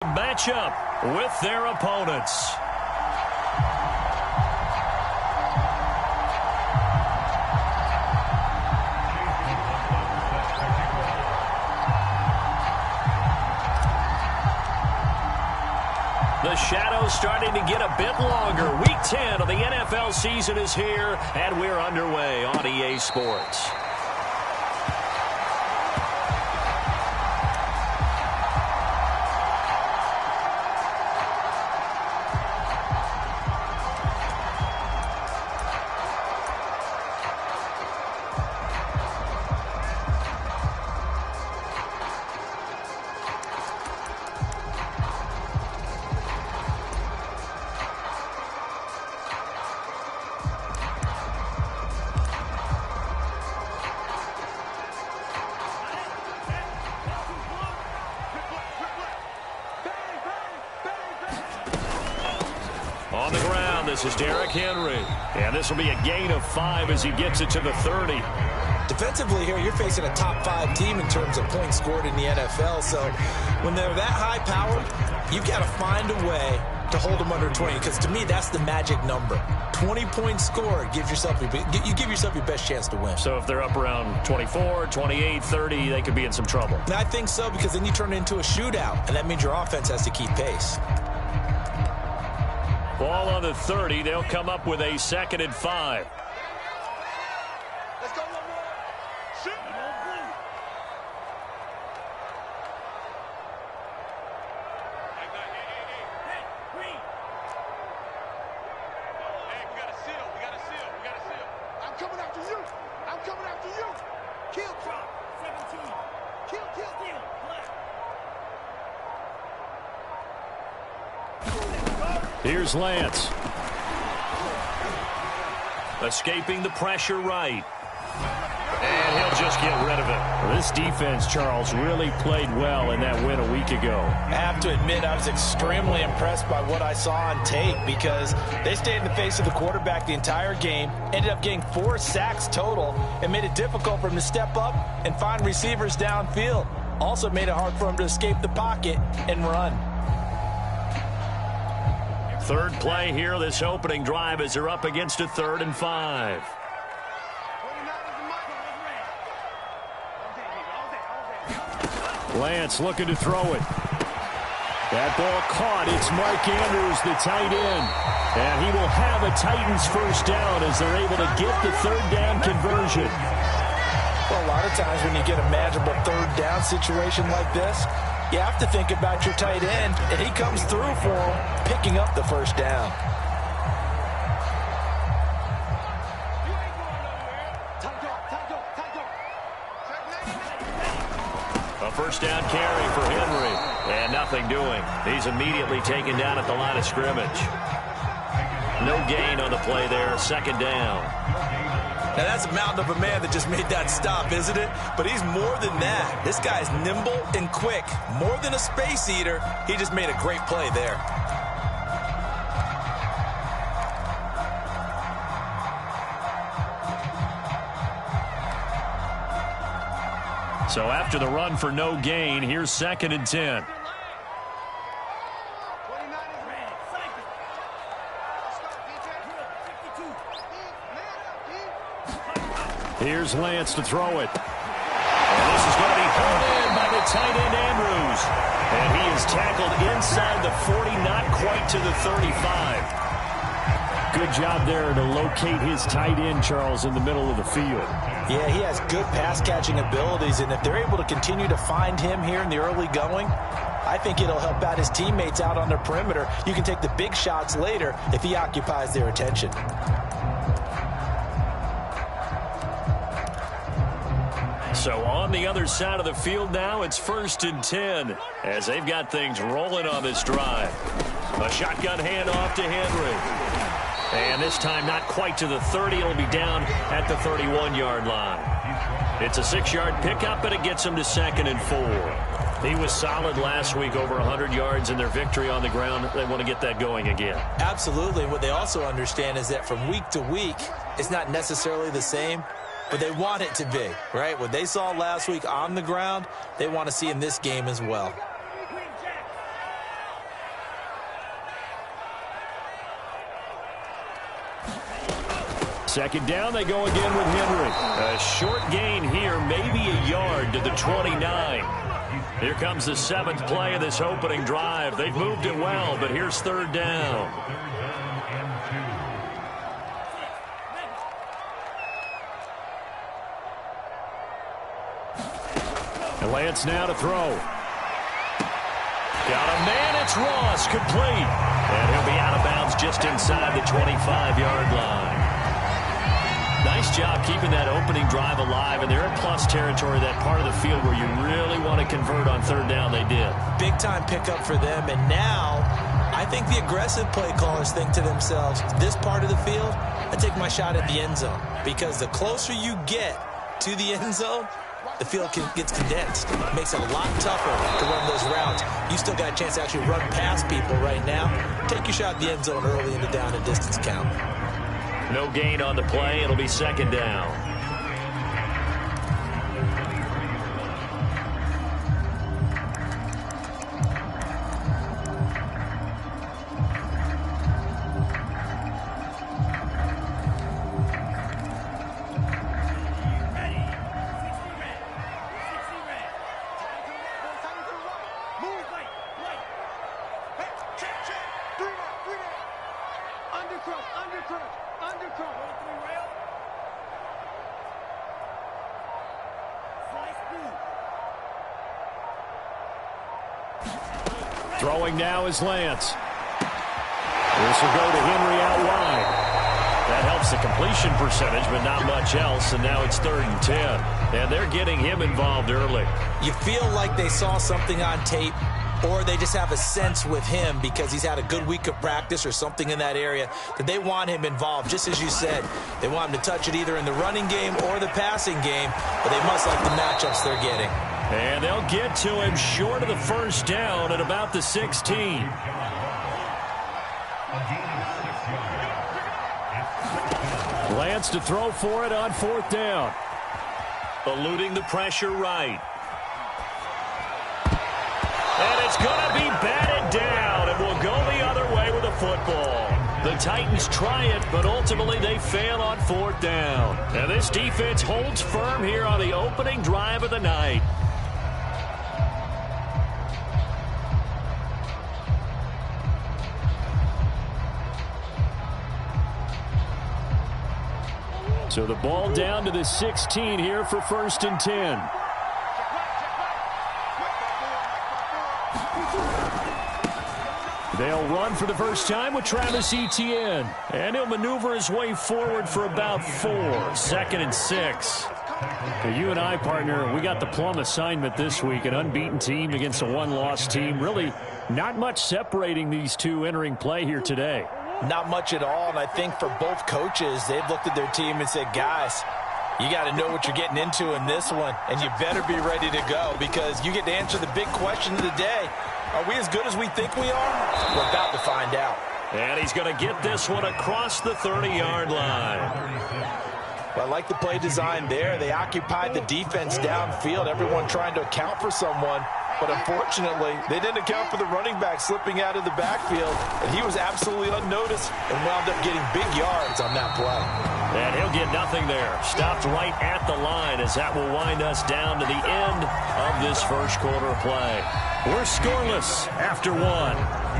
Matchup with their opponents. The shadow's starting to get a bit longer. Week 10 of the NFL season is here, and we're underway on EA Sports. On the ground, this is Derrick Henry. And this will be a gain of 5 as he gets it to the 30. Defensively here, you're facing a top 5 team in terms of points scored in the NFL. So when they're that high powered, you've got to find a way to hold them under 20. Because to me, that's the magic number. 20 points scored, you give yourself your best chance to win. So if they're up around 24, 28, 30, they could be in some trouble. And I think so, because then you turn it into a shootout. And that means your offense has to keep pace. Ball on the 30. They'll come up with a 2nd and 5. Let's go, one more. Shoot. Hey, Green. Hey, we got a seal. We got a seal. I'm coming after you. Kill. Drop. 17. Kill. Steal. Here's Lance. Escaping the pressure right. And he'll just get rid of it. This defense, Charles, really played well in that win a week ago. I have to admit, I was extremely impressed by what I saw on tape, because they stayed in the face of the quarterback the entire game, ended up getting 4 sacks total, and made it difficult for him to step up and find receivers downfield. Also made it hard for him to escape the pocket and run. Third play here, this opening drive, as they're up against a 3rd and 5. Lance looking to throw it. That ball caught. It's Mark Andrews, the tight end. And he will have a Titans first down as they're able to get the 3rd down conversion. Well, a lot of times when you get a manageable 3rd down situation like this, you have to think about your tight end, and he comes through for him, picking up the first down. A first down carry for Henry, and nothing doing. He's immediately taken down at the line of scrimmage. No gain on the play there, 2nd down. Now, that's a mountain of a man that just made that stop, isn't it? But he's more than that. This guy's nimble and quick. More than a space eater, he just made a great play there. So after the run for no gain, here's 2nd and 10. Here's Lance to throw it. And this is going to be pulled in by the tight end, Andrews. And he is tackled inside the 40, not quite to the 35. Good job there to locate his tight end, Charles, in the middle of the field. Yeah, he has good pass-catching abilities, and if they're able to continue to find him here in the early going, I think it'll help out his teammates out on the perimeter. You can take the big shots later if he occupies their attention. So on the other side of the field now, it's 1st and 10 as they've got things rolling on this drive. A shotgun handoff to Henry. And this time not quite to the 30. It'll be down at the 31-yard line. It's a 6-yard pickup, and it gets him to 2nd and 4. He was solid last week, over 100 yards in their victory on the ground. They want to get that going again. Absolutely. What they also understand is that from week to week, it's not necessarily the same, but they want it to be, right? What they saw last week on the ground, they want to see in this game as well. Second down, they go again with Henry. A short gain here, maybe a yard to the 29. Here comes the 7th play of this opening drive. They've moved it well, but here's third down. And Lance now to throw. Got a man, it's Ross, complete. And he'll be out of bounds just inside the 25-yard line. Nice job keeping that opening drive alive, and they're in plus territory, that part of the field where you really want to convert on third down. They did. Big-time pickup for them, and now I think the aggressive play callers think to themselves, this part of the field, I take my shot at the end zone, because the closer you get to the end zone, the field gets condensed. It makes it a lot tougher to run those routes. You still got a chance to actually run past people right now. Take your shot at the end zone early in the down and distance count. No gain on the play. It'll be second down. Throwing now is Lance. This will go to Henry out wide. That helps the completion percentage, but not much else, and now it's 3rd and 10. And they're getting him involved early. You feel like they saw something on tape, or they just have a sense with him because he's had a good week of practice or something in that area that they want him involved. Just as you said, they want him to touch it either in the running game or the passing game, but they must like the matchups they're getting. And they'll get to him short of the first down at about the 16. Lance to throw for it on 4th down. Eluding the pressure right. And it's going to be batted down, and will go the other way with the football. The Titans try it, but ultimately they fail on 4th down. And this defense holds firm here on the opening drive of the night. So the ball down to the 16 here for 1st and 10. They'll run for the first time with Travis Etienne. And he'll maneuver his way forward for about 4. 2nd and 6. Okay, you and I, partner, we got the plum assignment this week. An unbeaten team against a one-loss team. Really not much separating these two entering play here today. Not much at all, and I think for both coaches, they've looked at their team and said, guys, you got to know what you're getting into in this one, and you better be ready to go because you get to answer the big question of the day. Are we as good as we think we are? We're about to find out. And he's going to get this one across the 30-yard line. Well, I like the play design there. They occupied the defense downfield, everyone trying to account for someone. But unfortunately, they didn't account for the running back slipping out of the backfield. And he was absolutely unnoticed and wound up getting big yards on that play. And he'll get nothing there. Stopped right at the line as that will wind us down to the end of this first quarter of play. We're scoreless after 1.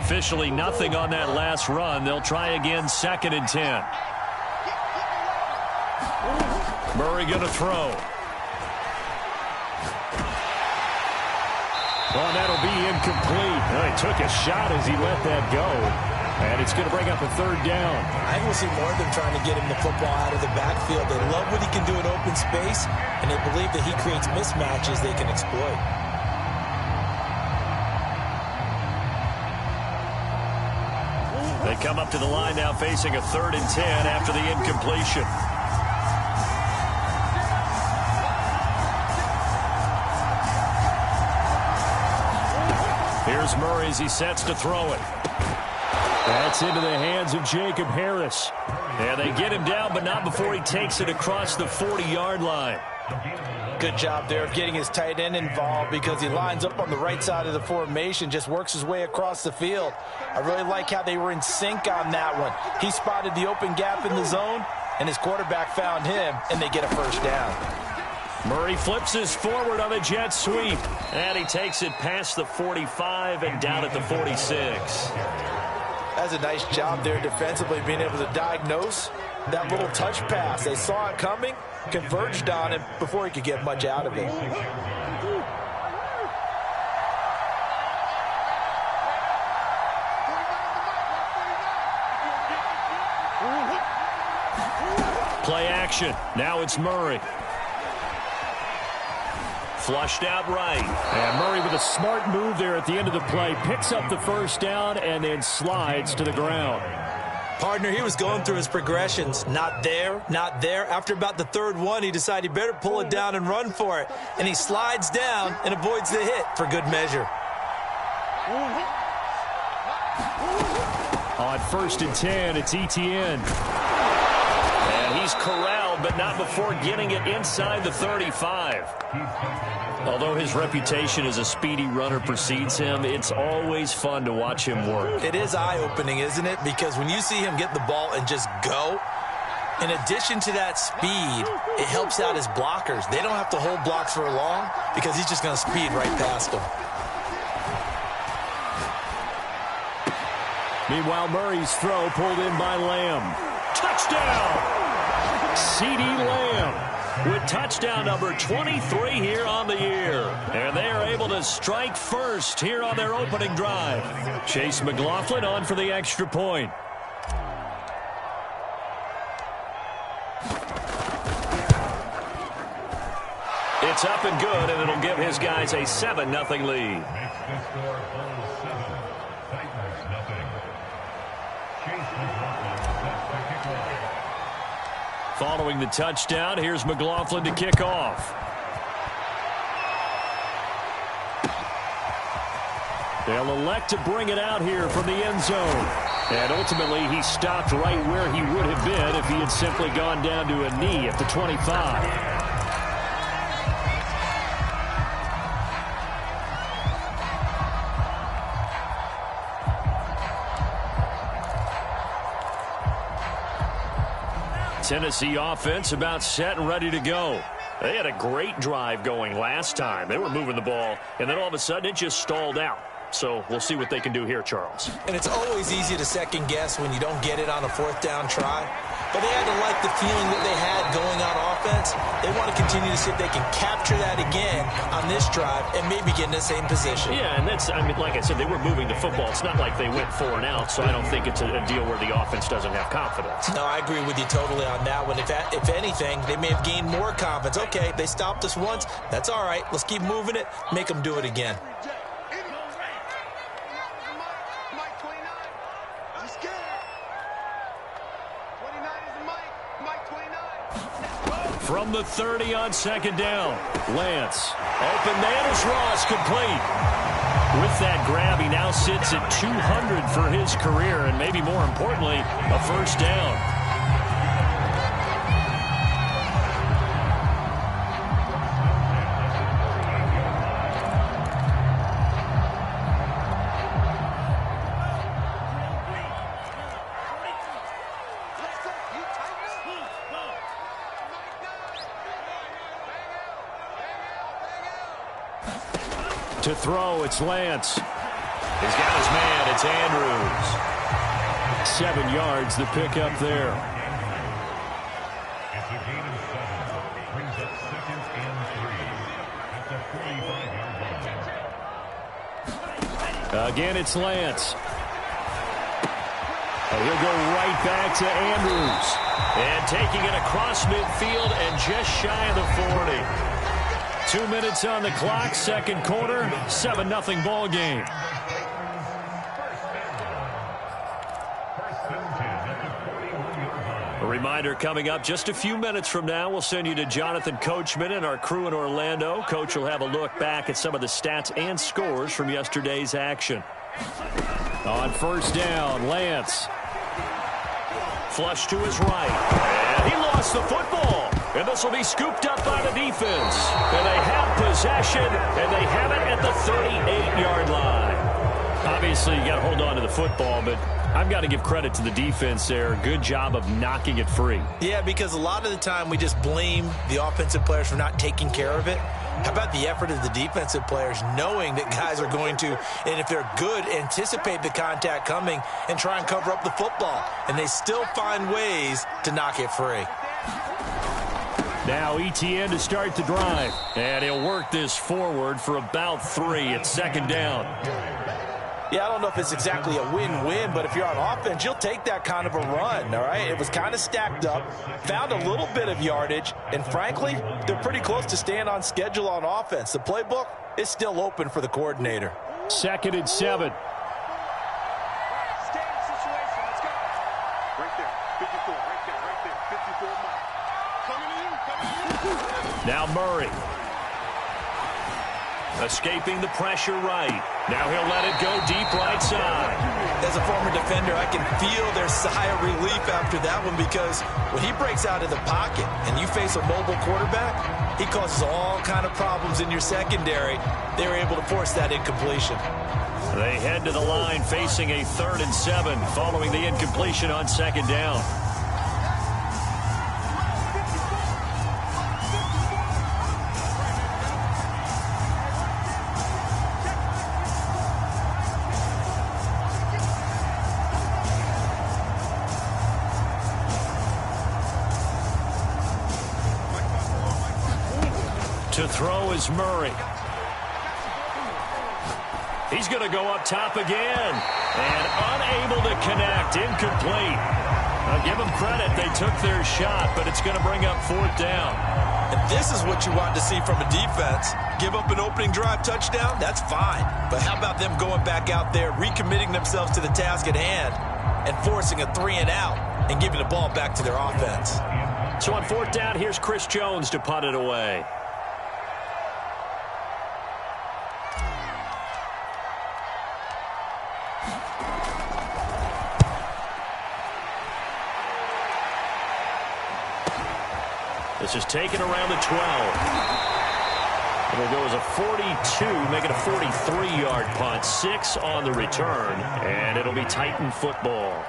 Officially nothing on that last run. They'll try again 2nd and 10. Murray going to throw. Well, that'll be incomplete. Well, he took a shot as he let that go. And it's going to bring up a third down. I think we'll see more of them trying to get him the football out of the backfield. They love what he can do in open space, and they believe that he creates mismatches they can exploit. They come up to the line now facing a 3rd and 10 after the incompletion. Here's Murray as he sets to throw it. That's into the hands of Jacob Harris. And they get him down, but not before he takes it across the 40-yard line. Good job there of getting his tight end involved because he lines up on the right side of the formation, just works his way across the field. I really like how they were in sync on that one. He spotted the open gap in the zone, and his quarterback found him, and they get a first down. Murray flips his forward on a jet sweep, and he takes it past the 45 and down at the 46. That's a nice job there defensively, being able to diagnose that little touch pass. They saw it coming, converged on him before he could get much out of it. Play action. Now it's Murray. Flushed out right. And Murray with a smart move there at the end of the play. Picks up the first down and then slides to the ground. Partner, he was going through his progressions. Not there, not there. After about the 3rd one, he decided he better pull it down and run for it. And he slides down and avoids the hit for good measure. On 1st and 10, it's Etienne. And he's corralled, but not before getting it inside the 35. Although his reputation as a speedy runner precedes him, it's always fun to watch him work. It is eye-opening, isn't it? Because when you see him get the ball and just go, in addition to that speed, it helps out his blockers. They don't have to hold blocks for long because he's just going to speed right past them. Meanwhile, Murray's throw pulled in by Lamb. Touchdown! C.D. Lamb with touchdown number 23 here on the year. And they are able to strike first here on their opening drive. Chase McLaughlin on for the extra point. It's up and good, and it'll give his guys a 7-0 lead. Following the touchdown, here's McLaughlin to kick off. They'll elect to bring it out here from the end zone. And ultimately, he stopped right where he would have been if he had simply gone down to a knee at the 25. Tennessee offense about set and ready to go. They had a great drive going last time. They were moving the ball, and then all of a sudden it just stalled out. So we'll see what they can do here, Charles. And it's always easy to second guess when you don't get it on a 4th down try. But they had to like the feeling that they had going on offense. They want to continue to see if they can capture that again on this drive and maybe get in the same position. Yeah, and that's, I mean, like I said, they were moving the football. It's not like they went 4 and out, so I don't think it's a deal where the offense doesn't have confidence. No, I agree with you totally on that one. If anything, they may have gained more confidence. Okay, they stopped us once. That's all right. Let's keep moving it. Make them do it again. From the 30 on 2nd down, Lance. Open man is Ross, complete. With that grab, he now sits at 200 for his career, and maybe more importantly, a first down. To throw, it's Lance. He's got his man. It's Andrews. 7 yards, the pick up there. It's a gain of 7. Brings up 2nd and 3 at the 45-yard line. Again, it's Lance. And he'll go right back to Andrews. And taking it across midfield and just shy of the 40. 2 minutes on the clock, second quarter, 7-0 ball game. A reminder coming up just a few minutes from now, we'll send you to Jonathan Coachman and our crew in Orlando. Coach will have a look back at some of the stats and scores from yesterday's action. On first down, Lance. Flush to his right. And he lost the football. And this will be scooped up by the defense. And they have possession, and they have it at the 38-yard line. Obviously, you got to hold on to the football, but I've got to give credit to the defense there. Good job of knocking it free. Yeah, because a lot of the time we just blame the offensive players for not taking care of it. How about the effort of the defensive players knowing that guys are going to, and if they're good, anticipate the contact coming and try and cover up the football. And they still find ways to knock it free. Now ETN to start the drive. And he'll work this forward for about 3. It's second down. Yeah, I don't know if it's exactly a win-win, but if you're on offense, you'll take that kind of a run, all right? It was kind of stacked up, found a little bit of yardage, and frankly, they're pretty close to staying on schedule on offense. The playbook is still open for the coordinator. 2nd and 7. Stay in situation. Let's go. Right there. 54. Right there. Right there. 54 mark. Coming in. Now Murray. Escaping the pressure right. Now he'll let it go deep right side. As a former defender, I can feel their sigh of relief after that one, because when he breaks out of the pocket and you face a mobile quarterback, he causes all kind of problems in your secondary. They were able to force that incompletion. They head to the line facing a 3rd and 7 following the incompletion on second down. To throw is Murray. He's going to go up top again. And unable to connect. Incomplete. I'll give them credit. They took their shot, but it's going to bring up 4th down. And this is what you want to see from a defense. Give up an opening drive touchdown, that's fine. But how about them going back out there, recommitting themselves to the task at hand, and forcing a 3-and-out and giving the ball back to their offense. So on 4th down, here's Chris Jones to punt it away. This is taken around the 12. It'll go as a 42, make it a 43-yard punt. 6 on the return, and it'll be Titan football.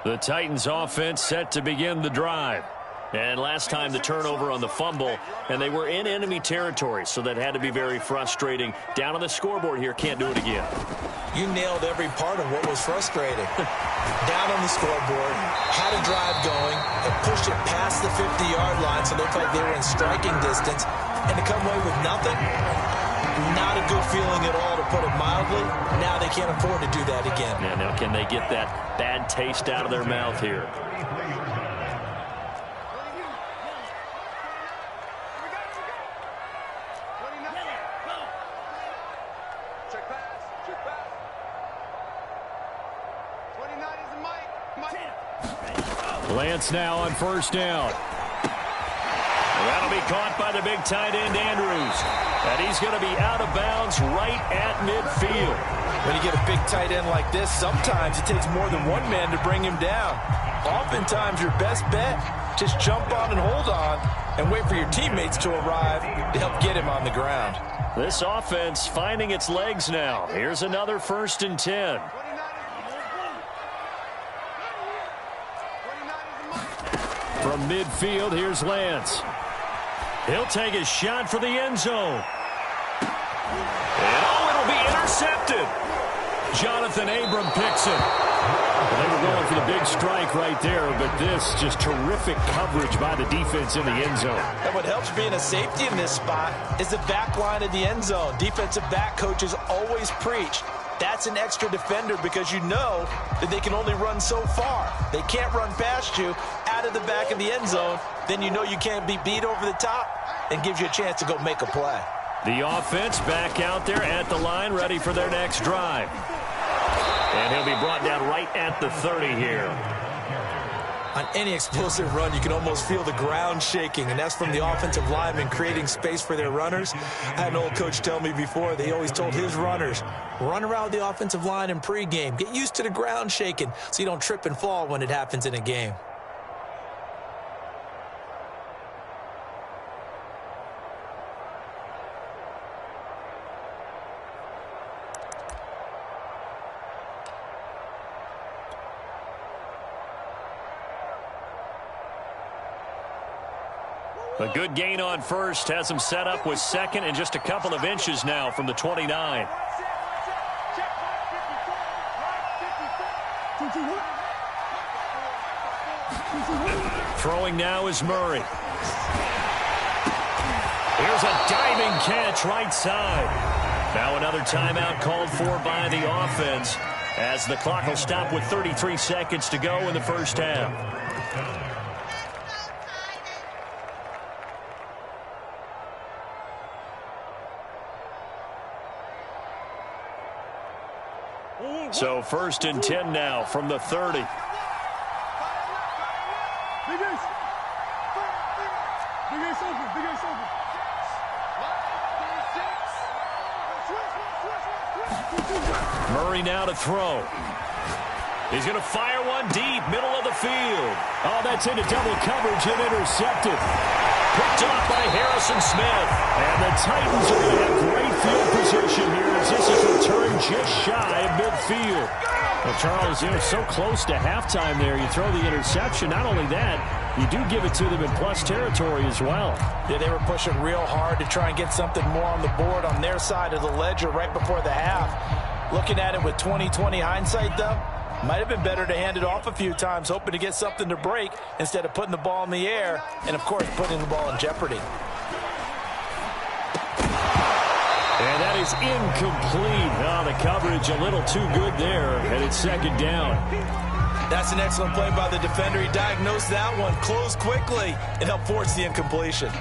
The Titans offense set to begin the drive. And last time the turnover on the fumble, and they were in enemy territory, so that had to be very frustrating. Down on the scoreboard here, can't do it again. You nailed every part of what was frustrating. Down on the scoreboard, had a drive going, and pushed it past the 50-yard line, so it looked like they were in striking distance, and to come away with nothing, not a good feeling at all, to put it mildly. Now they can't afford to do that again. Yeah, now can they get that bad taste out of their mouth here? Lance now on first down. That'll be caught by the big tight end, Andrews. And he's going to be out of bounds right at midfield. When you get a big tight end like this, sometimes it takes more than one man to bring him down. Oftentimes, your best bet, just jump on and hold on and wait for your teammates to arrive to help get him on the ground. This offense finding its legs now. Here's another 1st and 10. From midfield, here's Lance. He'll take his shot for the end zone. And it'll be intercepted. Jonathan Abram picks it. Well, they were going for the big strike right there, but this just terrific coverage by the defense in the end zone. And what helps being a safety in this spot is the back line of the end zone. Defensive back coaches always preach. That's an extra defender because you know that they can only run so far. They can't run past you out of the back of the end zone. Then you know you can't be beat over the top and gives you a chance to go make a play. The offense back out there at the line, ready for their next drive. And he'll be brought down right at the 30 here. On any explosive run, you can almost feel the ground shaking, and that's from the offensive linemen creating space for their runners. I had an old coach tell me before, they always told his runners, run around the offensive line in pregame. Get used to the ground shaking so you don't trip and fall when it happens in a game. A good gain on first has him set up with second and just a couple of inches now from the 29. Throwing now is Murray. Here's a diving catch right side. Now another timeout called for by the offense as the clock will stop with 33 seconds to go in the first half. So first and 10 now from the 30. Murray now to throw. He's going to fire one deep, middle of the field. Oh, that's into double coverage and intercepted. Picked off by Harrison Smith. And the Titans are going to have great field position here as this is returned just shy of midfield. Well, Charles, you're so close to halftime there. You throw the interception. Not only that, you do give it to them in plus territory as well. Yeah, they were pushing real hard to try and get something more on the board on their side of the ledger right before the half. Looking at it with 20/20 hindsight, though, might have been better to hand it off a few times, hoping to get something to break instead of putting the ball in the air and, of course, putting the ball in jeopardy. And that is incomplete. Oh, the coverage a little too good there, and it's second down. That's an excellent play by the defender. He diagnosed that one, closed quickly, and helped force the incompletion.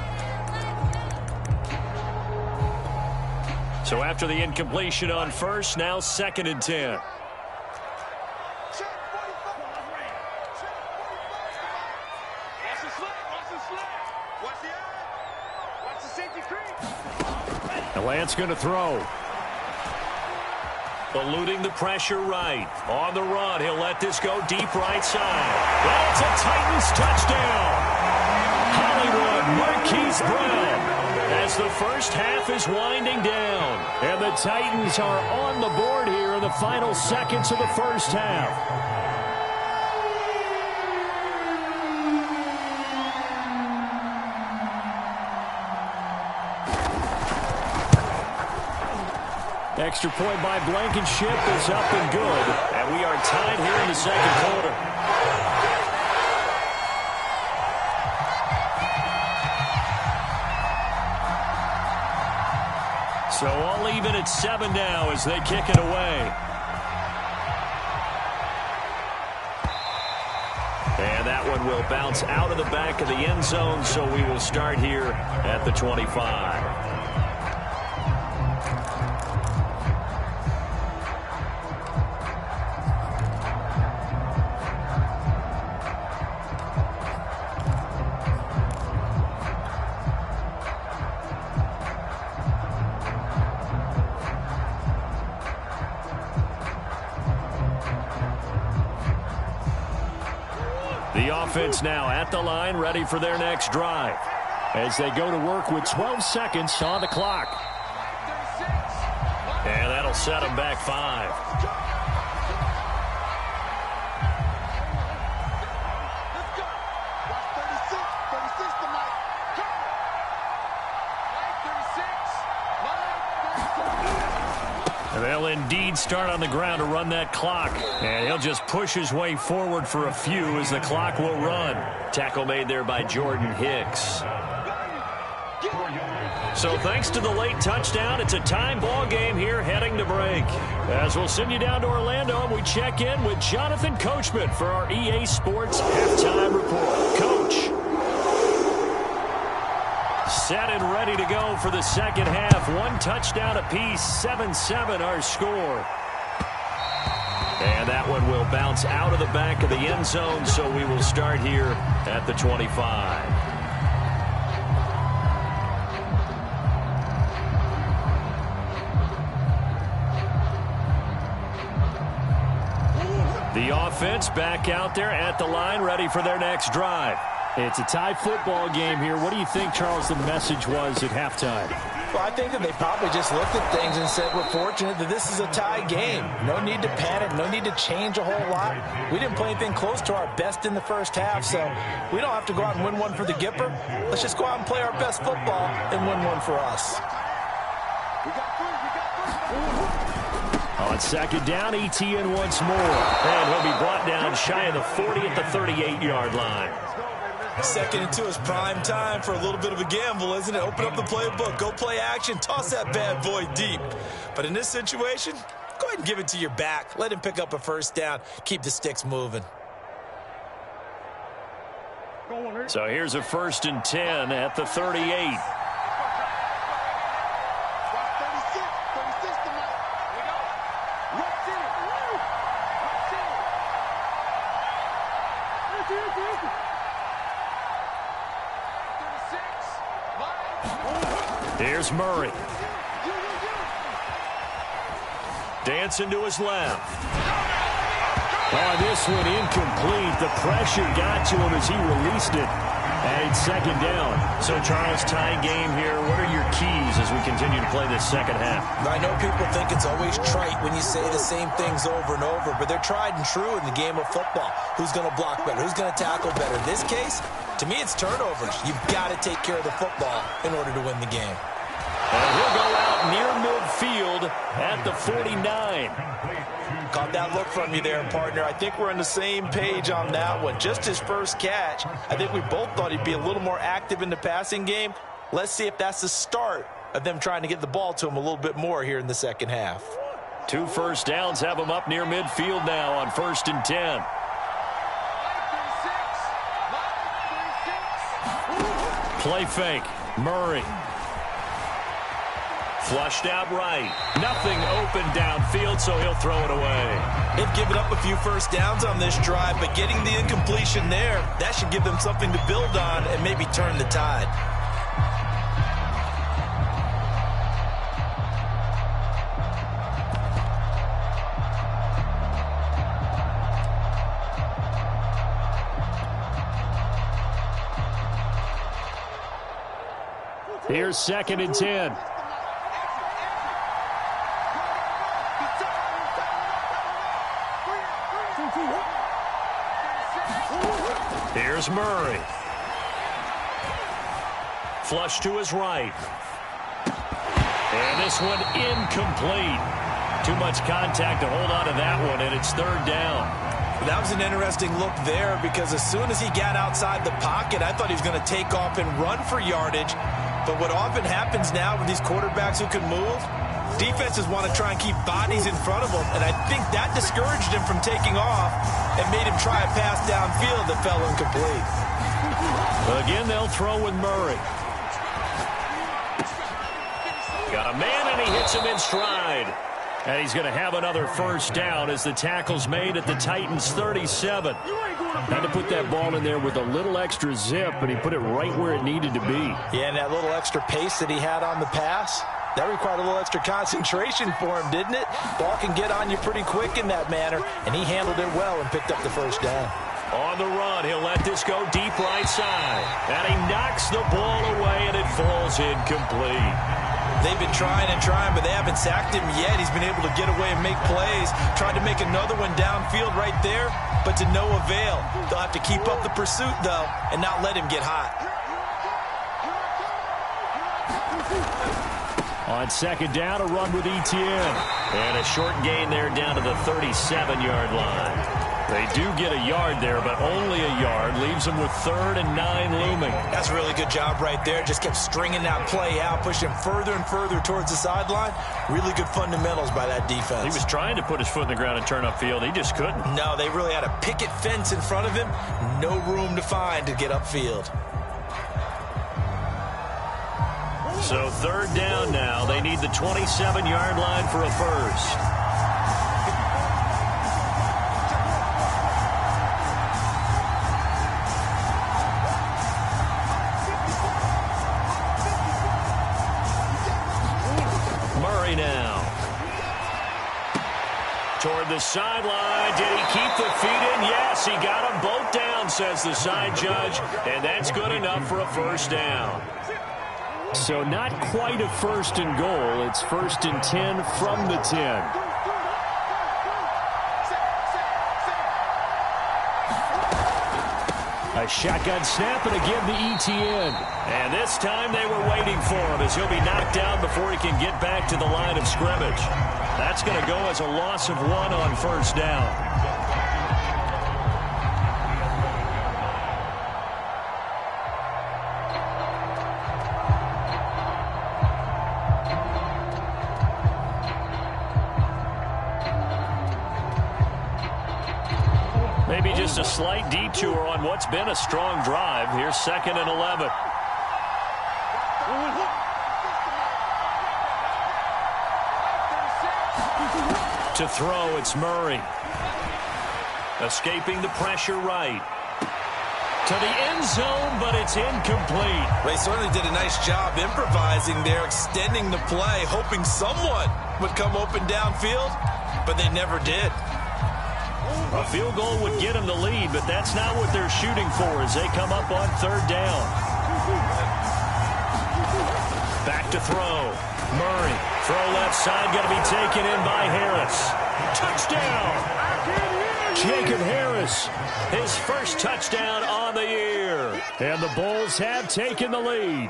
So after the incompletion on first, now second and 10. Lance going to throw. Eluding the pressure right. On the run, he'll let this go deep right side. Well, it's a Titans touchdown. Hollywood Marquise Brown as the first half is winding down. And the Titans are on the board here in the final seconds of the first half. Extra point by Blankenship is up and good. And we are tied here in the second quarter. So all even at 7 now as they kick it away. And that one will bounce out of the back of the end zone, so we will start here at the 25. The offense now at the line, ready for their next drive. As they go to work with 12 seconds on the clock. And that'll set them back 5. And they'll indeed start on the ground to run that clock. And he'll just push his way forward for a few as the clock will run. Tackle made there by Jordan Hicks. So thanks to the late touchdown, it's a time ball game here heading to break. As we'll send you down to Orlando, and we check in with Jonathan Coachman for our EA Sports Halftime Report. Coach. Set and ready to go for the second half. One touchdown apiece, 7-7 our score. And that one will bounce out of the back of the end zone, so we will start here at the 25. The offense back out there at the line, ready for their next drive. It's a tie football game here. What do you think, Charles, the message was at halftime? Well, I think that they probably just looked at things and said, we're fortunate that this is a tie game. No need to panic. No need to change a whole lot. We didn't play anything close to our best in the first half, so we don't have to go out and win one for the Gipper. Let's just go out and play our best football and win one for us. On second down, Etienne once more. And he'll be brought down shy of the 40 at the 38-yard line. 2nd and 2 is prime time for a little bit of a gamble, isn't it? Open up the playbook, go play action, toss that bad boy deep. But in this situation, go ahead and give it to your back. Let him pick up a first down. Keep the sticks moving. So here's a 1st and 10 at the 38. Here's Murray. Dancing to his left. Oh, this one incomplete. The pressure got to him as he released it. And it's second down. So, Charles, tie game here. What are your keys as we continue to play this second half? I know people think it's always trite when you say the same things over and over, but they're tried and true in the game of football. Who's going to block better? Who's going to tackle better? In this case, to me, it's turnovers. You've got to take care of the football in order to win the game. And he'll go out near midfield at the 49. Caught that look from you there, partner. I think we're on the same page on that one. Just his first catch. I think we both thought he'd be a little more active in the passing game. Let's see if that's the start of them trying to get the ball to him a little bit more here in the second half. 2 first downs have him up near midfield now on 1st and 10. Play fake. Murray. Flushed out right. Nothing open downfield, so he'll throw it away. They've given up a few first downs on this drive, but getting the incompletion there, that should give them something to build on and maybe turn the tide. Here's 2nd and 10. Here's Murray. Flush to his right. And this one incomplete. Too much contact to hold on to that one, and it's 3rd down. That was an interesting look there because as soon as he got outside the pocket, I thought he was going to take off and run for yardage. But what often happens now with these quarterbacks who can move, defenses want to try and keep bodies in front of them, and I think that discouraged him from taking off and made him try a pass downfield that fell incomplete. Again, they'll throw with Murray. Got a man, and he hits him in stride. And he's going to have another first down as the tackle's made at the Titans' 37. Had to put that ball in there with a little extra zip, but he put it right where it needed to be. Yeah, and that little extra pace that he had on the pass, that required a little extra concentration for him, didn't it? Ball can get on you pretty quick in that manner, and he handled it well and picked up the first down. On the run, he'll let this go deep right side. And he knocks the ball away, and it falls incomplete. They've been trying and trying, but they haven't sacked him yet. He's been able to get away and make plays. Tried to make another one downfield right there, but to no avail. They'll have to keep up the pursuit, though, and not let him get hot. On second down, a run with Etienne. And a short gain there down to the 37-yard line. They do get a yard there, but only a yard. Leaves them with 3rd and 9 looming. That's a really good job right there. Just kept stringing that play out, pushing further and further towards the sideline. Really good fundamentals by that defense. He was trying to put his foot in the ground and turn upfield. He just couldn't. No, they really had a picket fence in front of him. No room to find to get upfield. So 3rd down now. They need the 27-yard line for a first. Toward the sideline. Did he keep the feet in? Yes, he got them both down, says the side judge. And that's good enough for a first down. So not quite a 1st and goal. It's 1st and 10 from the 10. A shotgun snap and again to Etienne. And this time they were waiting for him as he'll be knocked down before he can get back to the line of scrimmage. That's going to go as a loss of 1 on 1st down. Maybe just a slight detour on what's been a strong drive. Here's 2nd and 11. To throw, it's Murray. Escaping the pressure right. To the end zone, but it's incomplete. They certainly did a nice job improvising there, extending the play, hoping someone would come open downfield, but they never did. A field goal would get them the lead, but that's not what they're shooting for as they come up on 3rd down. Back to throw. Murray. Throw left side, got to be taken in by Harris. Touchdown! Jacob Harris. His first touchdown on the year. And the Bulls have taken the lead.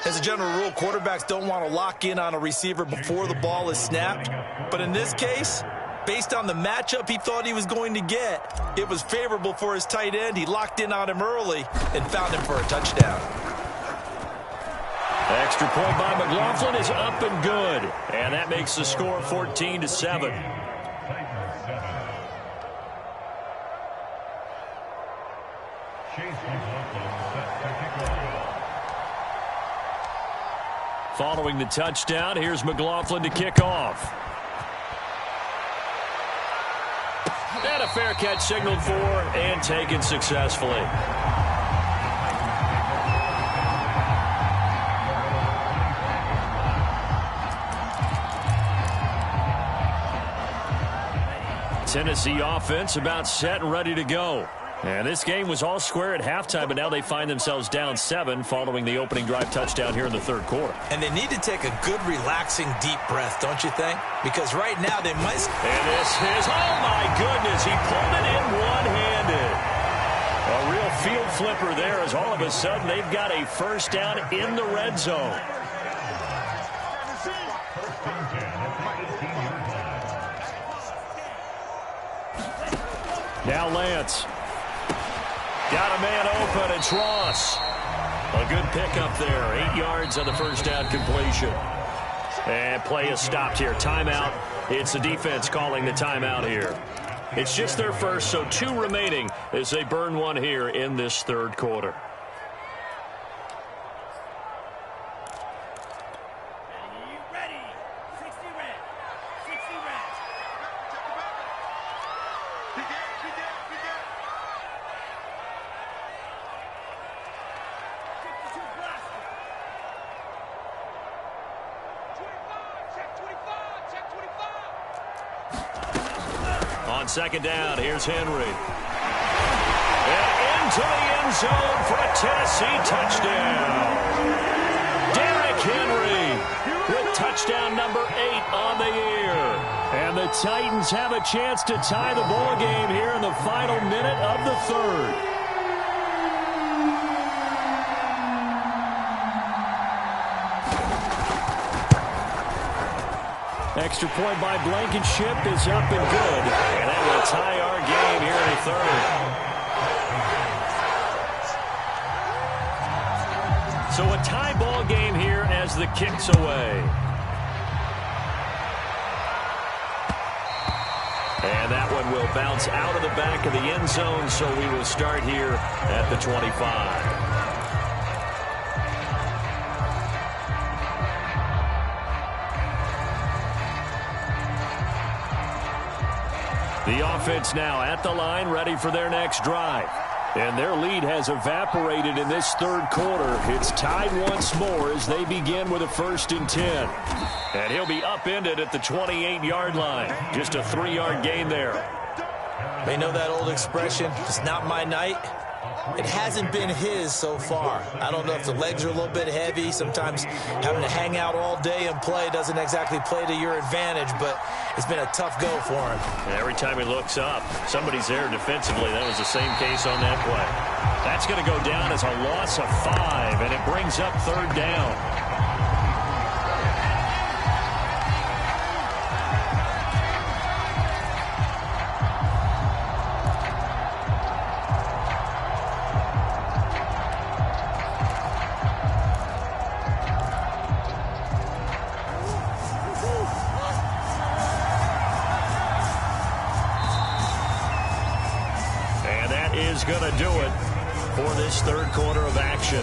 As a general rule, quarterbacks don't want to lock in on a receiver before the ball is snapped. But in this case, based on the matchup he thought he was going to get, it was favorable for his tight end. He locked in on him early and found him for a touchdown. Extra point by McLaughlin is up and good. And that makes the score 14-7. Following the touchdown, here's McLaughlin to kick off. And a fair catch signaled for and taken successfully. Tennessee offense about set and ready to go. And this game was all square at halftime, but now they find themselves down 7 following the opening drive touchdown here in the 3rd quarter. And they need to take a good, relaxing, deep breath, don't you think? Because right now they might... And this is, oh my goodness, he pulled it in one-handed. A real field flipper there as all of a sudden they've got a first down in the red zone. Now Lance. Got a man open. It's Ross. A good pickup there. 8 yards on the first down completion. And play is stopped here. Timeout. It's the defense calling the timeout here. It's just their first, so 2 remaining as they burn 1 here in this 3rd quarter. On second down, here's Henry. And into the end zone for a Tennessee touchdown. Derrick Henry with touchdown number 8 on the year. And the Titans have a chance to tie the ball game here in the final minute of the 3rd. Extra point by Blankenship is up and good. And that will tie our game here in the third. So a tie ball game here as the kick's away. And that one will bounce out of the back of the end zone, so we will start here at the 25. The offense now at the line, ready for their next drive. And their lead has evaporated in this third quarter. It's tied once more as they begin with a 1st and 10. And he'll be upended at the 28-yard line. Just a 3-yard gain there. They know that old expression, it's not my night. It hasn't been his so far. I don't know if the legs are a little bit heavy. Sometimes having to hang out all day and play doesn't exactly play to your advantage, but it's been a tough go for him. And every time he looks up, somebody's there defensively. That was the same case on that play. That's going to go down as a loss of 5, and it brings up 3rd down. Going to do it for this third quarter of action.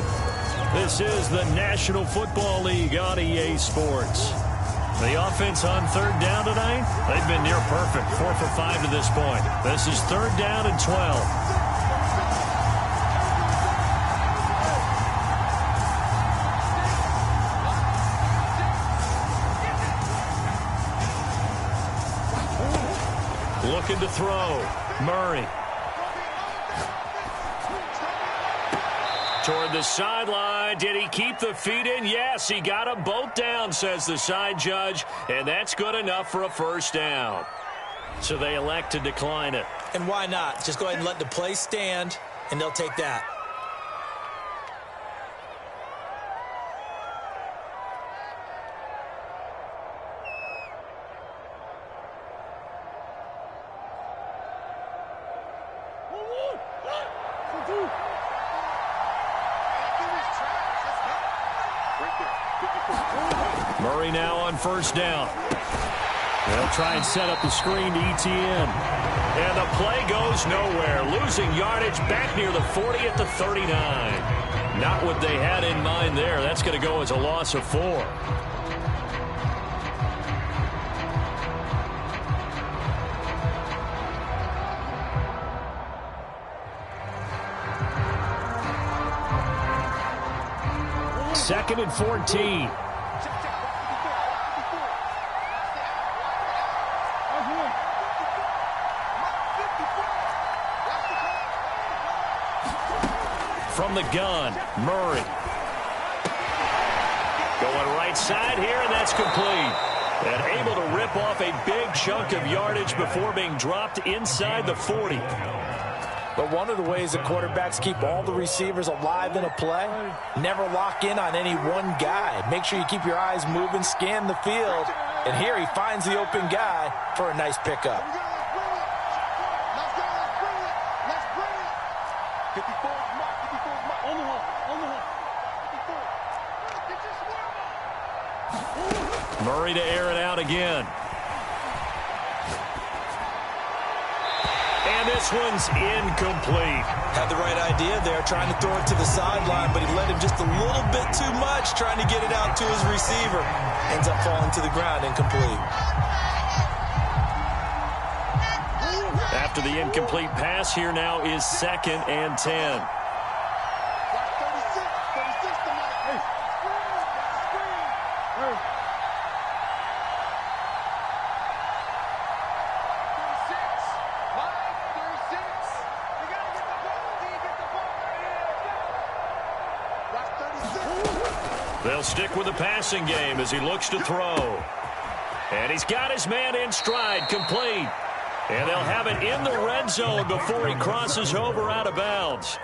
This is the National Football League on EA Sports. The offense on 3rd down tonight, they've been near perfect, 4 for 5 to this point. This is 3rd down and 12. Looking to throw. Murray. Toward the sideline. Did he keep the feet in? Yes, he got them both down, says the side judge, and that's good enough for a 1st down. So they elect to decline it. And why not? Just go ahead and let the play stand, and they'll take that. Murray now on 1st down. They'll try and set up the screen to ETN. And the play goes nowhere. Losing yardage back near the 40 at the 39. Not what they had in mind there. That's going to go as a loss of 4. Second and 14. From the gun, Murray. Going right side here, and that's complete. And able to rip off a big chunk of yardage before being dropped inside the 40. But one of the ways that quarterbacks keep all the receivers alive in a play, never lock in on any one guy. Make sure you keep your eyes moving, scan the field. And here he finds the open guy for a nice pickup. Murray to air it out again. And this one's incomplete. Had the right idea there, trying to throw it to the sideline, but he let him just a little bit too much, trying to get it out to his receiver. Ends up falling to the ground, incomplete. After the incomplete pass, here now is 2nd and 10. They'll stick with the passing game as he looks to throw. And he's got his man in stride, complete. And they'll have it in the red zone before he crosses over out of bounds.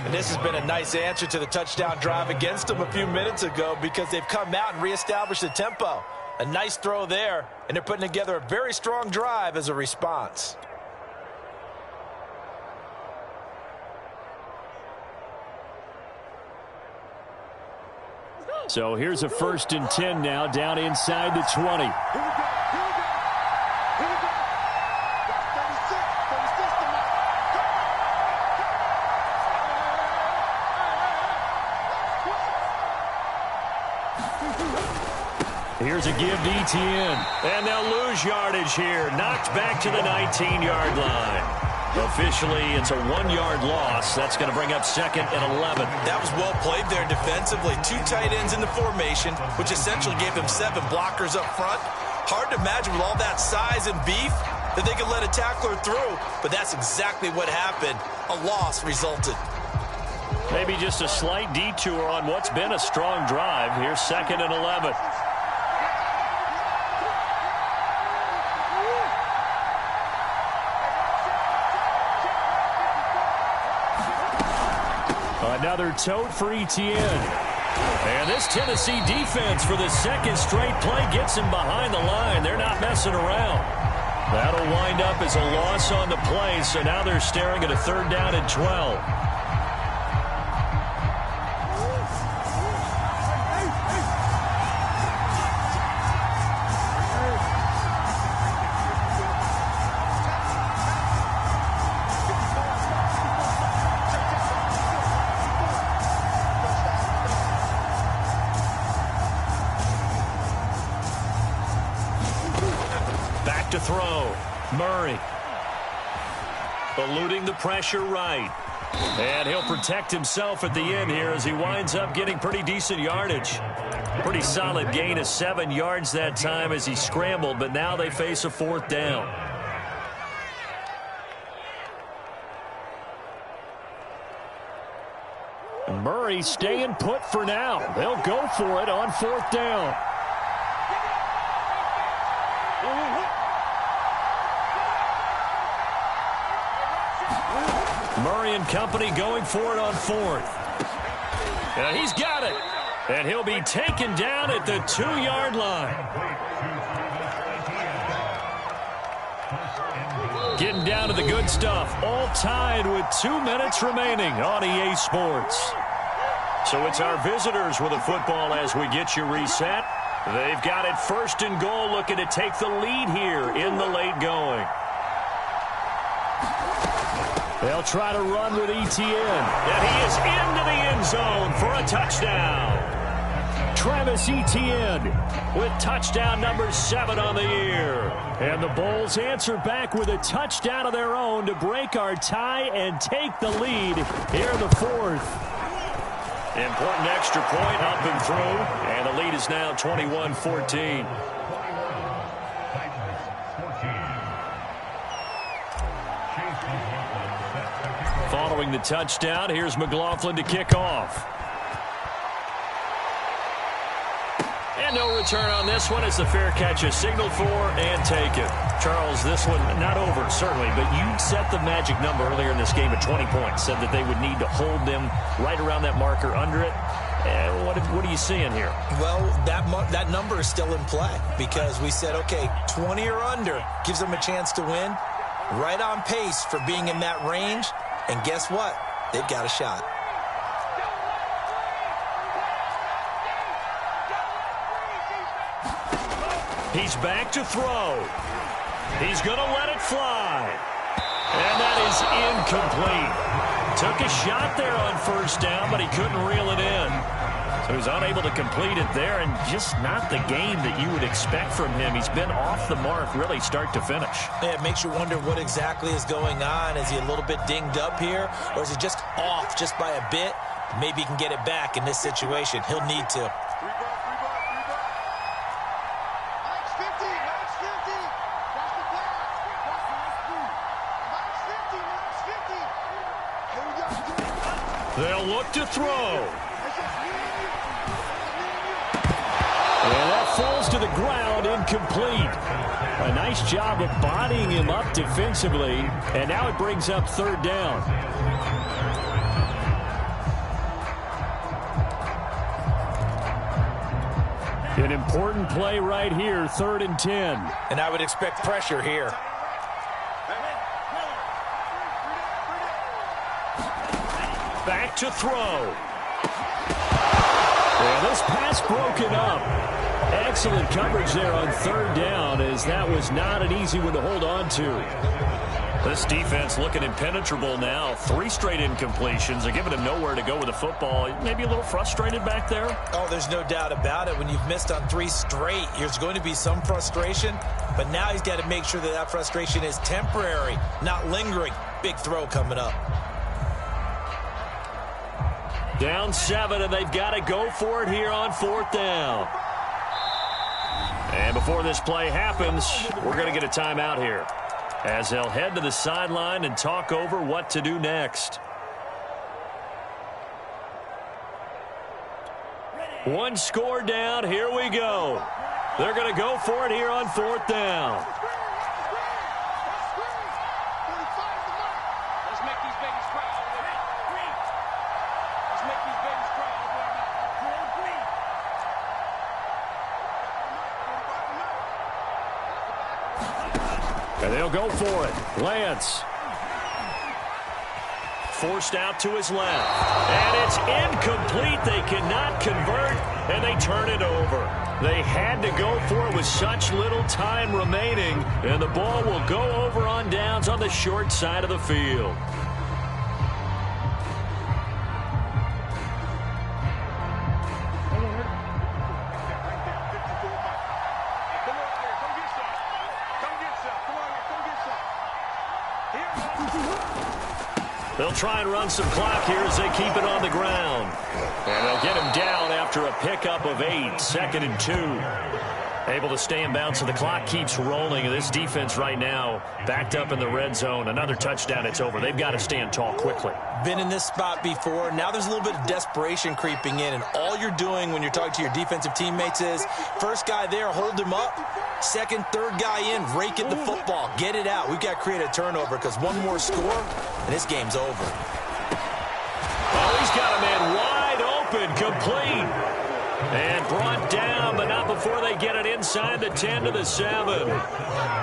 And this has been a nice answer to the touchdown drive against them a few minutes ago because they've come out and reestablished the tempo. A nice throw there, and they're putting together a very strong drive as a response. So here's a 1st and 10 now, down inside the 20. Here's a give to Etienne. And they'll lose yardage here. Knocked back to the 19-yard line. Officially, it's a 1-yard loss. That's going to bring up 2nd and 11. That was well played there defensively. 2 tight ends in the formation, which essentially gave them 7 blockers up front. Hard to imagine with all that size and beef that they could let a tackler through, but that's exactly what happened. A loss resulted. Maybe just a slight detour on what's been a strong drive. Here's 2nd and 11. Another tote for Etienne. And this Tennessee defense for the 2nd straight play gets him behind the line. They're not messing around. That'll wind up as a loss on the play, so now they're staring at a 3rd down and 12. To throw. Murray. Eluding the pressure right. And he'll protect himself at the end here as he winds up getting pretty decent yardage. Pretty solid gain of 7 yards that time as he scrambled, but now they face a 4th down. Murray staying put for now. They'll go for it on 4th down. Murray and company going for it on 4th. And he's got it. And he'll be taken down at the 2-yard line. Getting down to the good stuff. All tied with 2 minutes remaining on EA Sports. So it's our visitors with the football as we get you reset. They've got it 1st and goal, looking to take the lead here in the late going. They'll try to run with Etienne. And he is into the end zone for a touchdown. Travis Etienne with touchdown number 7 on the year. And the Bulls answer back with a touchdown of their own to break our tie and take the lead here in the 4th. Important extra point up and through. And the lead is now 21-14. Following the touchdown, here's McLaughlin to kick off. And no return on this one as the fair catch is signaled for and taken. Charles, this one not over, certainly, but you set the magic number earlier in this game at 20 points. Said that they would need to hold them right around that marker under it. What are you seeing here? Well, that number is still in play because we said, okay, 20 or under gives them a chance to win. Right on pace for being in that range. And guess what? They've got a shot. He's back to throw. He's going to let it fly. And that is incomplete. Took a shot there on 1st down, but he couldn't reel it in. So he's unable to complete it there, and just not the game that you would expect from him. He's been off the mark really start to finish. Yeah, it makes you wonder what exactly is going on. Is he a little bit dinged up here, or is he just off just by a bit? Maybe he can get it back in this situation. He'll need to. They'll look to throw. And that falls to the ground, incomplete. A nice job of bodying him up defensively, and now it brings up 3rd down. An important play right here, 3rd and 10. And I would expect pressure here. Back to throw. And this pass broken up. Excellent coverage there on 3rd down, as that was not an easy one to hold on to. This defense looking impenetrable now. 3 straight incompletions. They're giving him nowhere to go with the football. Maybe a little frustrated back there. Oh, there's no doubt about it. When you've missed on 3 straight, there's going to be some frustration. But now he's got to make sure that that frustration is temporary, not lingering. Big throw coming up. Down 7, and they've got to go for it here on 4th down. And before this play happens, we're going to get a timeout here, as they'll head to the sideline and talk over what to do next. One score down. Here we go. They're going to go for it here on 4th down. And they'll go for it. Lance. Forced out to his left. And it's incomplete. They cannot convert, and they turn it over. They had to go for it with such little time remaining, and the ball will go over on downs on the short side of the field. They'll try and run some clock here as they keep it on the ground. And they'll get him down after a pickup of 8, 2nd and 2. Able to stay in bounds, so the clock keeps rolling. And this defense right now backed up in the red zone. Another touchdown, it's over. They've got to stand tall quickly. Been in this spot before. Now there's a little bit of desperation creeping in. And all you're doing when you're talking to your defensive teammates is, first guy there, hold him up. Second, third guy in, rake at the football. Get it out. We've got to create a turnover, because one more score, and this game's over. Oh, he's got a man wide open, complete. And brought down, but not before they get it inside the 10 to the 7.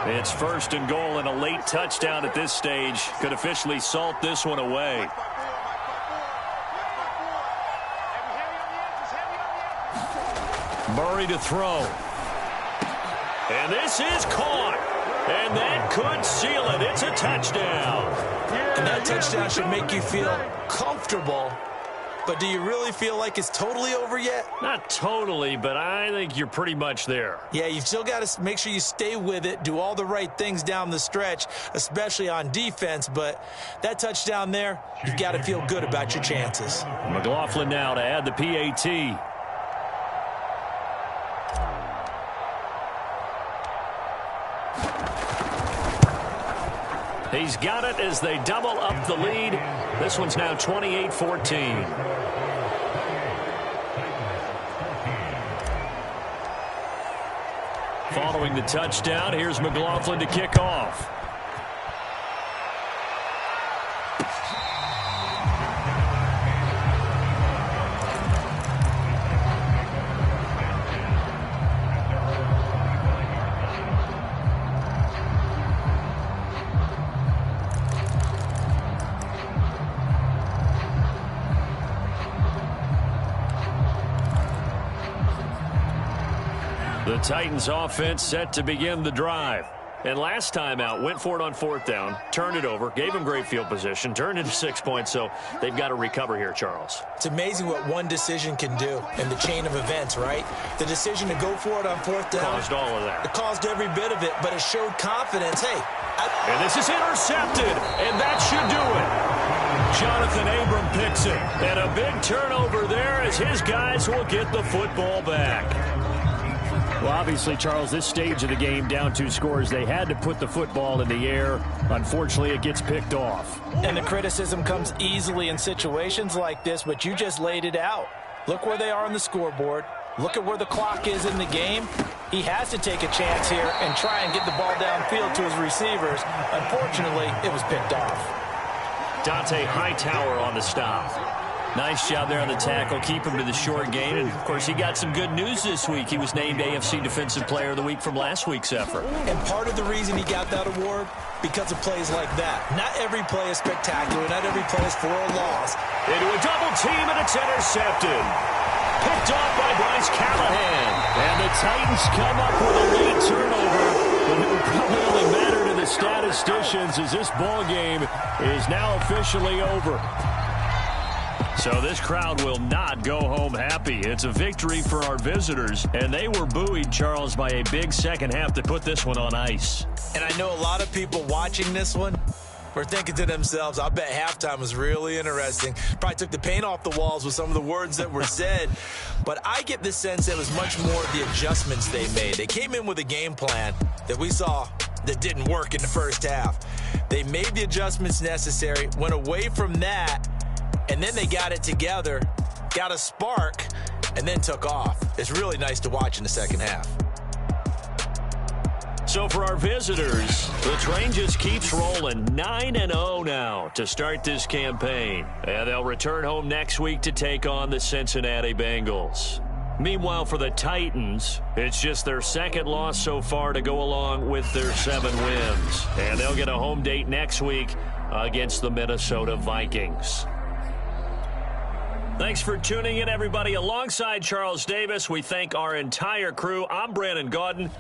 It's 1st and goal, and a late touchdown at this stage could officially salt this one away. Murray to throw. And this is caught. And that could seal it. It's a touchdown. And that touchdown should make you feel comfortable. But do you really feel like it's totally over yet? Not totally, but I think you're pretty much there. Yeah, you've still got to make sure you stay with it, do all the right things down the stretch, especially on defense. But that touchdown there, you've got to feel good about your chances. McLaughlin now to add the PAT. He's got it as they double up the lead. This one's now 28-14. Following the touchdown, here's McLaughlin to kick off. The Titans offense set to begin the drive. And last time out, went for it on 4th down, turned it over, gave him great field position, turned into 6 points, so they've got to recover here, Charles. It's amazing what one decision can do in the chain of events, right? The decision to go for it on 4th down. Caused all of that. It caused every bit of it, but it showed confidence. Hey. And this is intercepted, and that should do it. Jonathan Abram picks it, and a big turnover there as his guys will get the football back. Well, obviously, Charles, this stage of the game, down 2 scores, they had to put the football in the air. Unfortunately, it gets picked off. And the criticism comes easily in situations like this, but you just laid it out. Look where they are on the scoreboard. Look at where the clock is in the game. He has to take a chance here and try and get the ball downfield to his receivers. Unfortunately, it was picked off. Dante Hightower on the stop. Nice job there on the tackle. Keep him to the short gain. And, of course, he got some good news this week. He was named AFC Defensive Player of the Week from last week's effort. And part of the reason he got that award, because of plays like that. Not every play is spectacular. Not every play is for a loss. Into a double team, and it's intercepted. Picked off by Bryce Callahan. And the Titans come up with a lead turnover. But it would probably only matter to the statisticians as this ball game is now officially over. So this crowd will not go home happy. It's a victory for our visitors, and they were buoyed, Charles, by a big second half to put this one on ice. And I know a lot of people watching this one were thinking to themselves, I bet halftime was really interesting. Probably took the paint off the walls with some of the words that were said. But I get the sense it was much more the adjustments they made. They came in with a game plan that we saw that didn't work in the first half. They made the adjustments necessary, went away from that, and then they got it together, got a spark, and then took off. It's really nice to watch in the second half. So for our visitors, the train just keeps rolling. 9-0 now to start this campaign. And they'll return home next week to take on the Cincinnati Bengals. Meanwhile, for the Titans, it's just their second loss so far to go along with their 7 wins. And they'll get a home date next week against the Minnesota Vikings. Thanks for tuning in, everybody. Alongside Charles Davis, we thank our entire crew. I'm Brandon Gaudin.